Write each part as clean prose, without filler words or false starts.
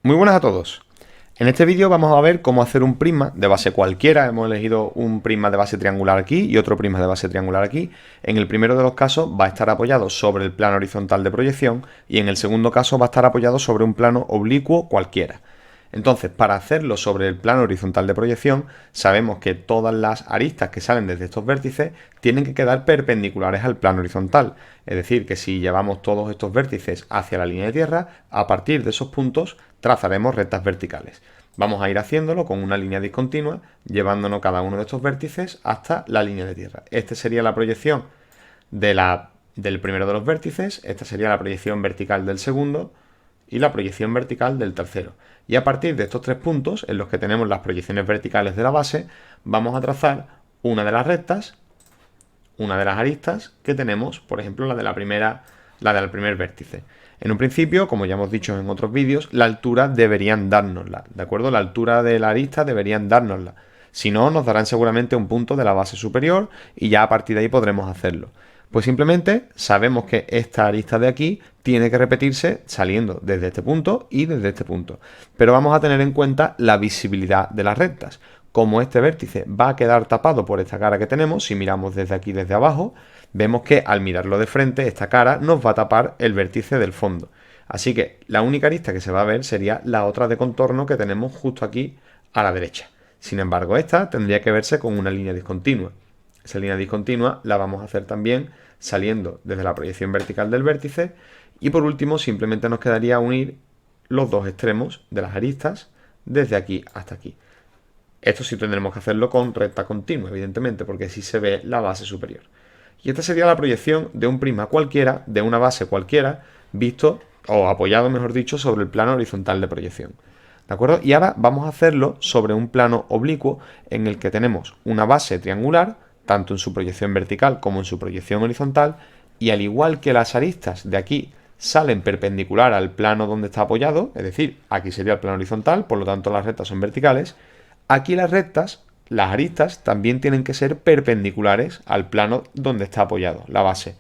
Muy buenas a todos. En este vídeo vamos a ver cómo hacer un prisma de base cualquiera. Hemos elegido un prisma de base triangular aquí y otro prisma de base triangular aquí. En el primero de los casos va a estar apoyado sobre el plano horizontal de proyección y en el segundo caso va a estar apoyado sobre un plano oblicuo cualquiera. Entonces, para hacerlo sobre el plano horizontal de proyección, sabemos que todas las aristas que salen desde estos vértices tienen que quedar perpendiculares al plano horizontal. Es decir, que si llevamos todos estos vértices hacia la línea de tierra, a partir de esos puntos trazaremos rectas verticales. Vamos a ir haciéndolo con una línea discontinua, llevándonos cada uno de estos vértices hasta la línea de tierra. Esta sería la proyección del primero de los vértices, esta sería la proyección vertical del segundo y la proyección vertical del tercero. Y a partir de estos tres puntos, en los que tenemos las proyecciones verticales de la base, vamos a trazar una de las rectas, una de las aristas que tenemos, por ejemplo, la del primer vértice. En un principio, como ya hemos dicho en otros vídeos, la altura deberían dárnosla, ¿de acuerdo? La altura de la arista deberían dárnosla. Si no, nos darán seguramente un punto de la base superior y ya a partir de ahí podremos hacerlo. Pues simplemente sabemos que esta arista de aquí tiene que repetirse saliendo desde este punto y desde este punto. Pero vamos a tener en cuenta la visibilidad de las rectas. Como este vértice va a quedar tapado por esta cara que tenemos, si miramos desde aquí, desde abajo, vemos que al mirarlo de frente, esta cara nos va a tapar el vértice del fondo. Así que la única arista que se va a ver sería la otra de contorno que tenemos justo aquí a la derecha. Sin embargo, esta tendría que verse con una línea discontinua. Esa línea discontinua la vamos a hacer también saliendo desde la proyección vertical del vértice y por último simplemente nos quedaría unir los dos extremos de las aristas desde aquí hasta aquí. Esto sí tendremos que hacerlo con recta continua, evidentemente, porque así se ve la base superior. Y esta sería la proyección de un prisma cualquiera, de una base cualquiera, visto o apoyado, mejor dicho, sobre el plano horizontal de proyección. ¿De acuerdo? Y ahora vamos a hacerlo sobre un plano oblicuo en el que tenemos una base triangular, tanto en su proyección vertical como en su proyección horizontal, y al igual que las aristas de aquí salen perpendicular al plano donde está apoyado, es decir, aquí sería el plano horizontal, por lo tanto las rectas son verticales, aquí las aristas también tienen que ser perpendiculares al plano donde está apoyado, la base.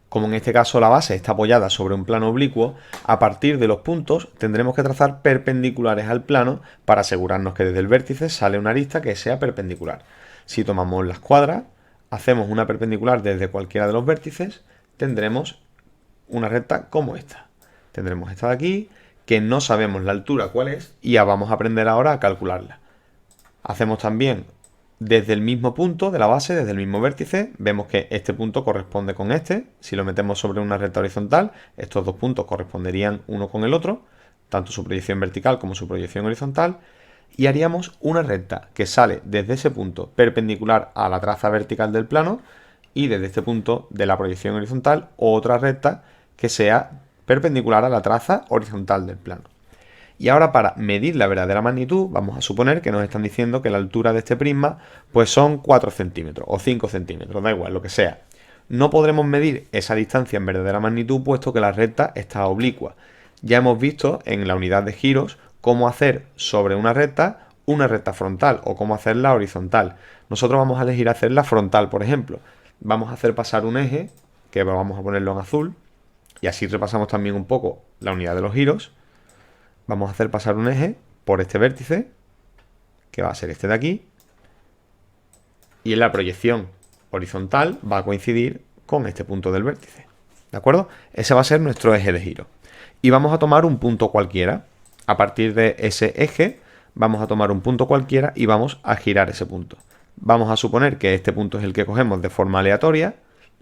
Como en este caso la base está apoyada sobre un plano oblicuo, a partir de los puntos tendremos que trazar perpendiculares al plano para asegurarnos que desde el vértice sale una arista que sea perpendicular. Si tomamos la escuadra, hacemos una perpendicular desde cualquiera de los vértices, tendremos una recta como esta. Tendremos esta de aquí, que no sabemos la altura cuál es, y ya vamos a aprender ahora a calcularla. Hacemos también desde el mismo punto de la base, desde el mismo vértice, vemos que este punto corresponde con este. Si lo metemos sobre una recta horizontal, estos dos puntos corresponderían uno con el otro, tanto su proyección vertical como su proyección horizontal, y haríamos una recta que sale desde ese punto perpendicular a la traza vertical del plano y desde este punto de la proyección horizontal otra recta que sea perpendicular a la traza horizontal del plano. Y ahora para medir la verdadera magnitud, vamos a suponer que nos están diciendo que la altura de este prisma pues son 4 centímetros o 5 centímetros, da igual, lo que sea. No podremos medir esa distancia en verdadera magnitud puesto que la recta está oblicua. Ya hemos visto en la unidad de giros cómo hacer sobre una recta frontal o cómo hacerla horizontal. Nosotros vamos a elegir hacerla frontal, por ejemplo. Vamos a hacer pasar un eje, que vamos a ponerlo en azul, y así repasamos también un poco la unidad de los giros. Vamos a hacer pasar un eje por este vértice, que va a ser este de aquí, y en la proyección horizontal va a coincidir con este punto del vértice. ¿De acuerdo? Ese va a ser nuestro eje de giro. Y vamos a tomar un punto cualquiera. A partir de ese eje vamos a tomar un punto cualquiera y vamos a girar ese punto. Vamos a suponer que este punto es el que cogemos de forma aleatoria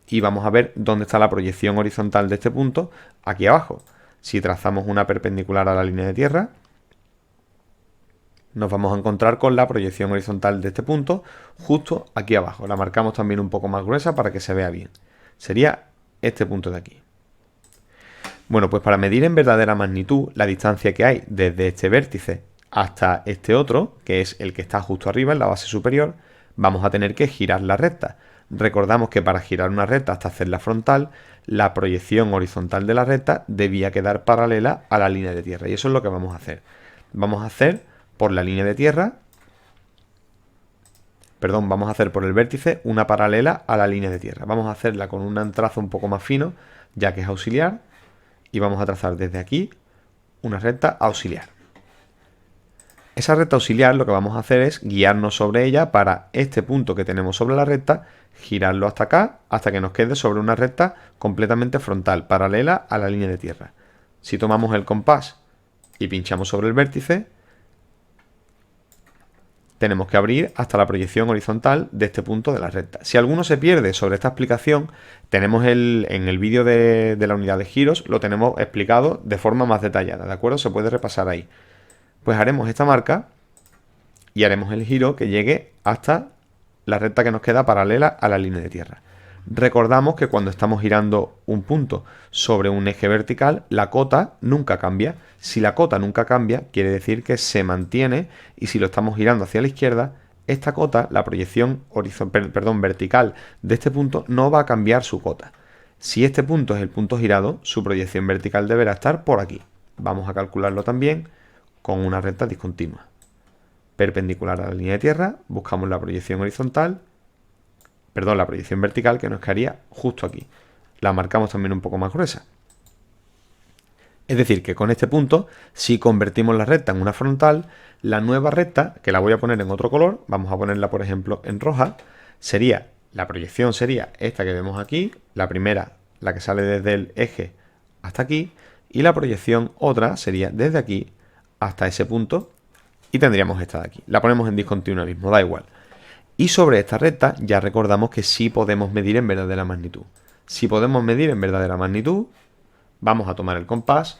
y vamos a ver dónde está la proyección horizontal de este punto aquí abajo. Si trazamos una perpendicular a la línea de tierra, nos vamos a encontrar con la proyección horizontal de este punto justo aquí abajo. La marcamos también un poco más gruesa para que se vea bien. Sería este punto de aquí. Bueno, pues para medir en verdadera magnitud la distancia que hay desde este vértice hasta este otro, que es el que está justo arriba en la base superior, vamos a tener que girar la recta. Recordamos que para girar una recta hasta hacerla frontal, la proyección horizontal de la recta debía quedar paralela a la línea de tierra. Y eso es lo que vamos a hacer. Vamos a hacer por la línea de tierra, vamos a hacer por el vértice una paralela a la línea de tierra. Vamos a hacerla con un trazo un poco más fino, ya que es auxiliar, y vamos a trazar desde aquí una recta auxiliar. Esa recta auxiliar lo que vamos a hacer es guiarnos sobre ella para este punto que tenemos sobre la recta, girarlo hasta acá, hasta que nos quede sobre una recta completamente frontal, paralela a la línea de tierra. Si tomamos el compás y pinchamos sobre el vértice, tenemos que abrir hasta la proyección horizontal de este punto de la recta. Si alguno se pierde sobre esta explicación, tenemos en el vídeo de la unidad de giros, lo tenemos explicado de forma más detallada, ¿de acuerdo? Se puede repasar ahí. Pues haremos esta marca y haremos el giro que llegue hasta la recta que nos queda paralela a la línea de tierra. Recordamos que cuando estamos girando un punto sobre un eje vertical, la cota nunca cambia. Si la cota nunca cambia, quiere decir que se mantiene, y si lo estamos girando hacia la izquierda, esta cota, la proyección vertical de este punto, no va a cambiar su cota. Si este punto es el punto girado, su proyección vertical deberá estar por aquí. Vamos a calcularlo también con una recta discontinua. Perpendicular a la línea de tierra, buscamos la proyección horizontal, la proyección vertical, que nos quedaría justo aquí. La marcamos también un poco más gruesa. Es decir, que con este punto, si convertimos la recta en una frontal, la nueva recta, que la voy a poner en otro color, vamos a ponerla por ejemplo en roja, la proyección sería esta que vemos aquí, la primera, la que sale desde el eje hasta aquí, y la proyección otra sería desde aquí hasta ese punto, y tendríamos esta de aquí. La ponemos en discontinuo mismo, da igual. Y sobre esta recta ya recordamos que sí podemos medir en verdadera magnitud. Si podemos medir en verdadera magnitud, vamos a tomar el compás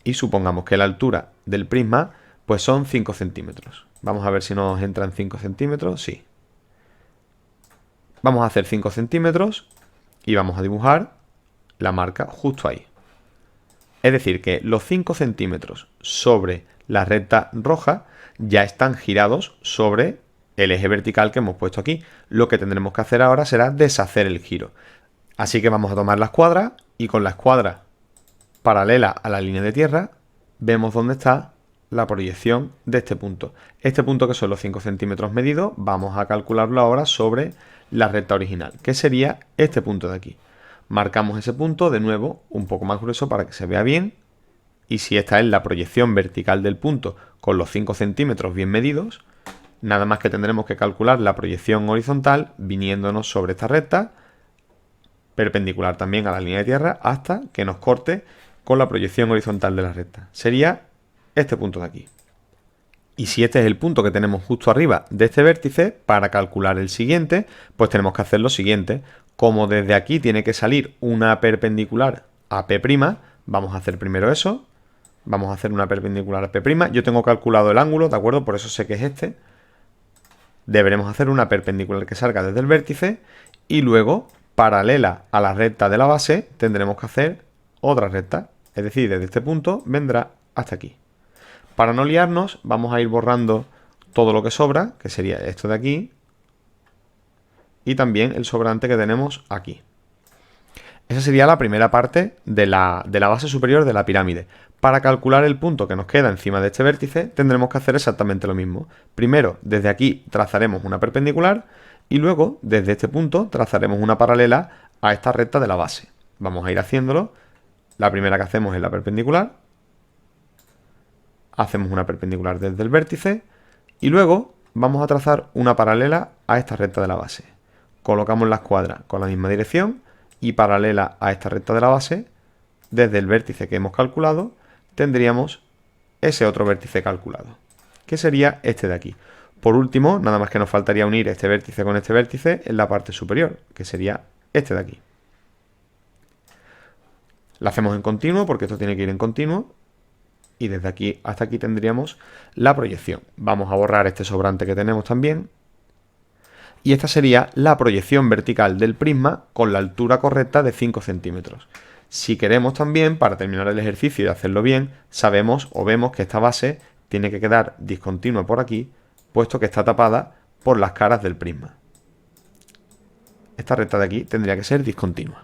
y supongamos que la altura del prisma pues son 5 centímetros. Vamos a ver si nos entran 5 centímetros. Sí. Vamos a hacer 5 centímetros y vamos a dibujar la marca justo ahí. Es decir, que los 5 centímetros sobre la recta roja ya están girados sobre el eje vertical que hemos puesto aquí. Lo que tendremos que hacer ahora será deshacer el giro. Así que vamos a tomar la escuadra y con la escuadra paralela a la línea de tierra vemos dónde está la proyección de este punto. Este punto, que son los 5 centímetros medidos, vamos a calcularlo ahora sobre la recta original, que sería este punto de aquí. Marcamos ese punto de nuevo un poco más grueso para que se vea bien, y si esta es la proyección vertical del punto con los 5 centímetros bien medidos, nada más que tendremos que calcular la proyección horizontal viniéndonos sobre esta recta, perpendicular también a la línea de tierra, hasta que nos corte con la proyección horizontal de la recta. Sería este punto de aquí. Y si este es el punto que tenemos justo arriba de este vértice, para calcular el siguiente, pues tenemos que hacer lo siguiente. Como desde aquí tiene que salir una perpendicular a P', vamos a hacer primero eso. Vamos a hacer una perpendicular a P'. Yo tengo calculado el ángulo, ¿de acuerdo? Por eso sé que es este. Deberemos hacer una perpendicular que salga desde el vértice y luego, paralela a la recta de la base, tendremos que hacer otra recta. Es decir, desde este punto vendrá hasta aquí. Para no liarnos, vamos a ir borrando todo lo que sobra, que sería esto de aquí, y también el sobrante que tenemos aquí. Esa sería la primera parte de la base superior de la pirámide. Para calcular el punto que nos queda encima de este vértice, tendremos que hacer exactamente lo mismo. Primero, desde aquí trazaremos una perpendicular y luego, desde este punto, trazaremos una paralela a esta recta de la base. Vamos a ir haciéndolo. La primera que hacemos es la perpendicular. Hacemos una perpendicular desde el vértice y luego vamos a trazar una paralela a esta recta de la base. Colocamos la escuadra con la misma dirección y paralela a esta recta de la base, desde el vértice que hemos calculado, tendríamos ese otro vértice calculado, que sería este de aquí. Por último, nada más que nos faltaría unir este vértice con este vértice en la parte superior, que sería este de aquí. La hacemos en continuo porque esto tiene que ir en continuo. Y desde aquí hasta aquí tendríamos la proyección. Vamos a borrar este sobrante que tenemos también. Y esta sería la proyección vertical del prisma con la altura correcta de 5 centímetros. Si queremos también, para terminar el ejercicio y hacerlo bien, sabemos o vemos que esta base tiene que quedar discontinua por aquí, puesto que está tapada por las caras del prisma. Esta recta de aquí tendría que ser discontinua.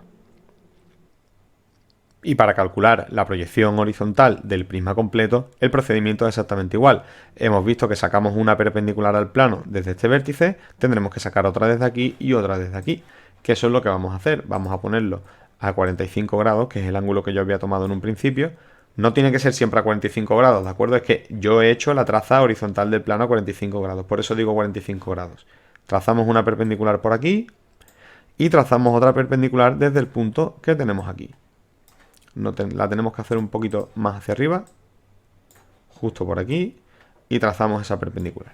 Y para calcular la proyección horizontal del prisma completo, el procedimiento es exactamente igual. Hemos visto que sacamos una perpendicular al plano desde este vértice, tendremos que sacar otra desde aquí y otra desde aquí, que eso es lo que vamos a hacer. Vamos a ponerlo a 45 grados, que es el ángulo que yo había tomado en un principio, No tiene que ser siempre a 45 grados, ¿de acuerdo? Es que yo he hecho la traza horizontal del plano a 45 grados, por eso digo 45 grados. Trazamos una perpendicular por aquí y trazamos otra perpendicular desde el punto que tenemos aquí. La tenemos que hacer un poquito más hacia arriba, justo por aquí, y trazamos esa perpendicular.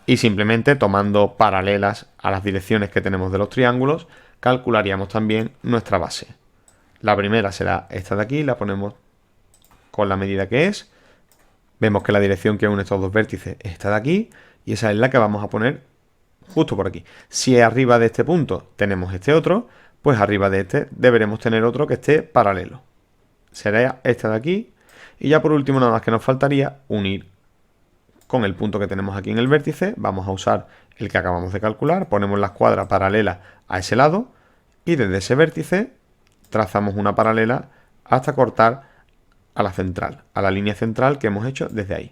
Y simplemente tomando paralelas a las direcciones que tenemos de los triángulos, calcularíamos también nuestra base. La primera será esta de aquí, la ponemos con la medida que es. Vemos que la dirección que une estos dos vértices es esta de aquí, y esa es la que vamos a poner justo por aquí. Si arriba de este punto tenemos este otro, pues arriba de este deberemos tener otro que esté paralelo. Será esta de aquí, y ya por último nada más que nos faltaría unir con el punto que tenemos aquí en el vértice. Vamos a usar el que acabamos de calcular, ponemos la escuadra paralela a ese lado, y desde ese vértice trazamos una paralela hasta cortar a la central, a la línea central que hemos hecho desde ahí.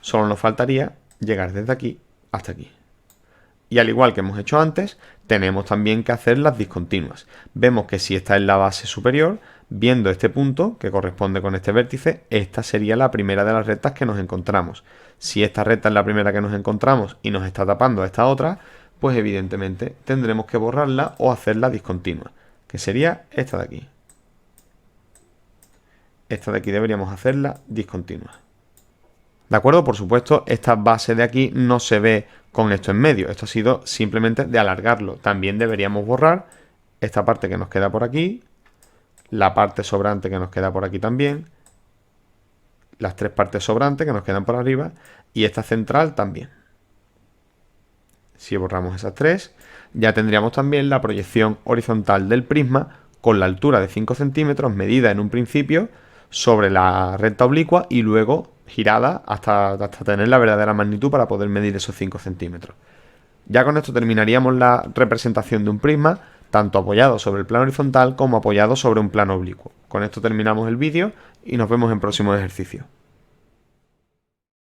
Solo nos faltaría llegar desde aquí hasta aquí. Y al igual que hemos hecho antes, tenemos también que hacer las discontinuas. Vemos que si esta es la base superior, viendo este punto que corresponde con este vértice, esta sería la primera de las rectas que nos encontramos. Si esta recta es la primera que nos encontramos y nos está tapando a esta otra, pues evidentemente tendremos que borrarla o hacerla discontinua, que sería esta de aquí. Esta de aquí deberíamos hacerla discontinua. ¿De acuerdo? Por supuesto, esta base de aquí no se ve con esto en medio. Esto ha sido simplemente de alargarlo. También deberíamos borrar esta parte que nos queda por aquí, la parte sobrante que nos queda por aquí también, las tres partes sobrantes que nos quedan por arriba y esta central también. Si borramos esas tres, ya tendríamos también la proyección horizontal del prisma con la altura de 5 centímetros medida en un principio sobre la recta oblicua y luego girada hasta tener la verdadera magnitud para poder medir esos 5 centímetros. Ya con esto terminaríamos la representación de un prisma, tanto apoyado sobre el plano horizontal como apoyado sobre un plano oblicuo. Con esto terminamos el vídeo y nos vemos en próximos ejercicios.